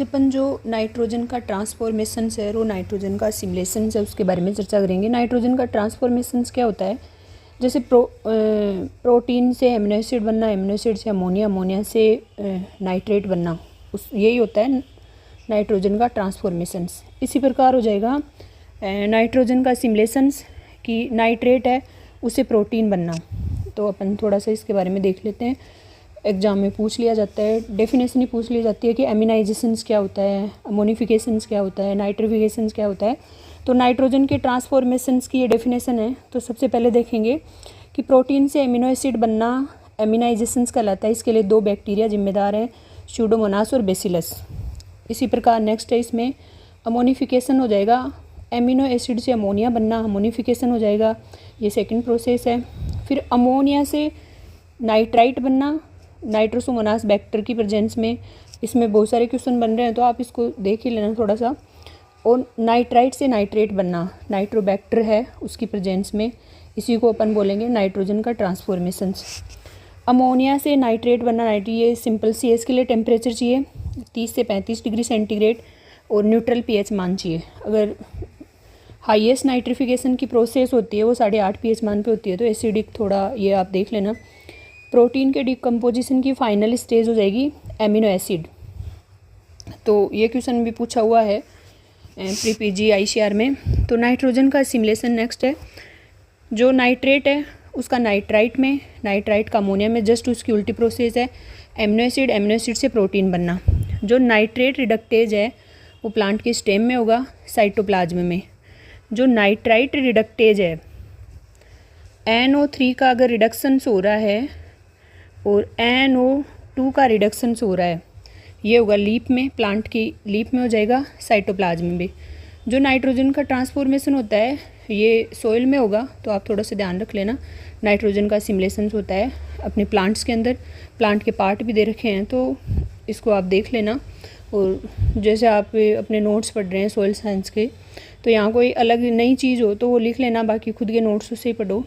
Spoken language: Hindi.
अपन जो नाइट्रोजन का ट्रांसफॉर्मेशन है और नाइट्रोजन का सिमुलेशन है उसके बारे में चर्चा करेंगे। नाइट्रोजन का ट्रांसफॉर्मेशन क्या होता है, जैसे प्रोटीन से एमिनो एसिड बनना, एमिनो एसिड से अमोनिया, अमोनिया से नाइट्रेट बनना, यही होता है नाइट्रोजन का ट्रांसफॉर्मेशन। इसी प्रकार हो जाएगा नाइट्रोजन का सिमुलेशंस कि नाइट्रेट है उससे प्रोटीन बनना। तो अपन थोड़ा सा इसके बारे में देख लेते हैं। एग्जाम में पूछ लिया जाता है, डेफिनेशन ही पूछ ली जाती है कि एमिनाइजेशंस क्या होता है, अमोनिफिकेशंस क्या होता है, नाइट्रिफिकेशंस क्या होता है। तो नाइट्रोजन के ट्रांसफॉर्मेशंस की ये डेफिनेशन है। तो सबसे पहले देखेंगे कि प्रोटीन से एमिनो एसिड बनना एमिनाइजेशंस कहलाता है। इसके लिए 2 बैक्टीरिया जिम्मेदार हैं, स्यूडोमोनास और बेसिलस। इसी प्रकार नेक्स्ट है इसमें अमोनिफिकेशन हो जाएगा, एमिनो एसिड से अमोनिया बनना अमोनिफिकेशन हो जाएगा, ये सेकंड प्रोसेस है। फिर अमोनिया से नाइट्राइट बनना नाइट्रोसोमोनास बैक्टर की प्रेजेंस में। इसमें बहुत सारे क्वेश्चन बन रहे हैं तो आप इसको देख ही लेना थोड़ा सा। और नाइट्राइट से नाइट्रेट बनना नाइट्रोबैक्टर है उसकी प्रेजेंस में, इसी को अपन बोलेंगे नाइट्रोजन का ट्रांसफॉर्मेशंस। अमोनिया से नाइट्रेट बनना ये सिंपल सी है, इसके लिए टेम्परेचर चाहिए 30 से 35 डिग्री सेंटीग्रेड और न्यूट्रल pH मान चाहिए। अगर हाईएस्ट नाइट्रिफिकेशन की प्रोसेस होती है वो 8.5 pH मान पे होती है, तो एसिडिक थोड़ा ये आप देख लेना। प्रोटीन के डिकम्पोजिशन की फाइनल स्टेज हो जाएगी एमिनो एसिड। तो ये क्वेश्चन भी पूछा हुआ है प्री पीजी ICR में। तो नाइट्रोजन का सिमुलेशन नेक्स्ट है। जो नाइट्रेट है उसका नाइट्राइट में, नाइट्राइट का अमोनिया में, जस्ट उसकी उल्टी प्रोसेस है एमिनो एसिड से प्रोटीन बनना। जो नाइट्रेट रिडक्टेज है वो प्लांट के स्टेम में होगा, साइटोप्लाज्म में। जो नाइट्राइट रिडक्टेज है NO3 का अगर रिडक्शंस हो रहा है और NO2 का रिडक्शंस हो रहा है, ये होगा लीफ में, प्लांट की लीफ में हो जाएगा, साइटोप्लाज्म में भी। जो नाइट्रोजन का ट्रांसफॉर्मेशन होता है ये सोइल में होगा, तो आप थोड़ा सा ध्यान रख लेना। नाइट्रोजन का सिमुलेशन होता है अपने प्लांट्स के अंदर, प्लांट के पार्ट भी दे रखे हैं तो इसको आप देख लेना। और जैसे आप अपने नोट्स पढ़ रहे हैं सॉइल साइंस के, तो यहाँ कोई अलग नई चीज़ हो तो वो लिख लेना, बाकी खुद के नोट्स उससे ही पढ़ो।